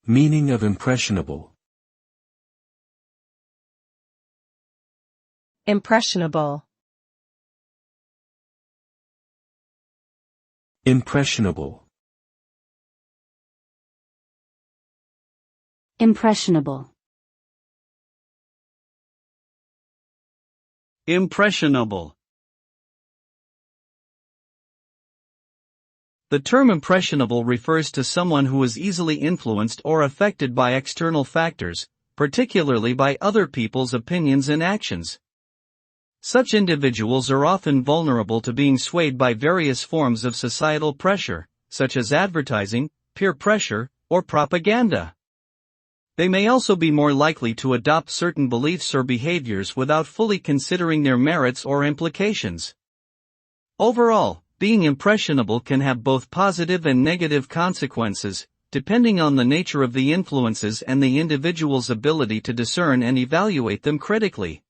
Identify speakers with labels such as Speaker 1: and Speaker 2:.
Speaker 1: Meaning of impressionable.
Speaker 2: Impressionable.
Speaker 1: Impressionable.
Speaker 3: Impressionable.
Speaker 4: Impressionable. The term impressionable refers to someone who is easily influenced or affected by external factors, particularly by other people's opinions and actions. Such individuals are often vulnerable to being swayed by various forms of societal pressure, such as advertising, peer pressure, or propaganda. They may also be more likely to adopt certain beliefs or behaviors without fully considering their merits or implications. Overall, being impressionable can have both positive and negative consequences, depending on the nature of the influences and the individual's ability to discern and evaluate them critically.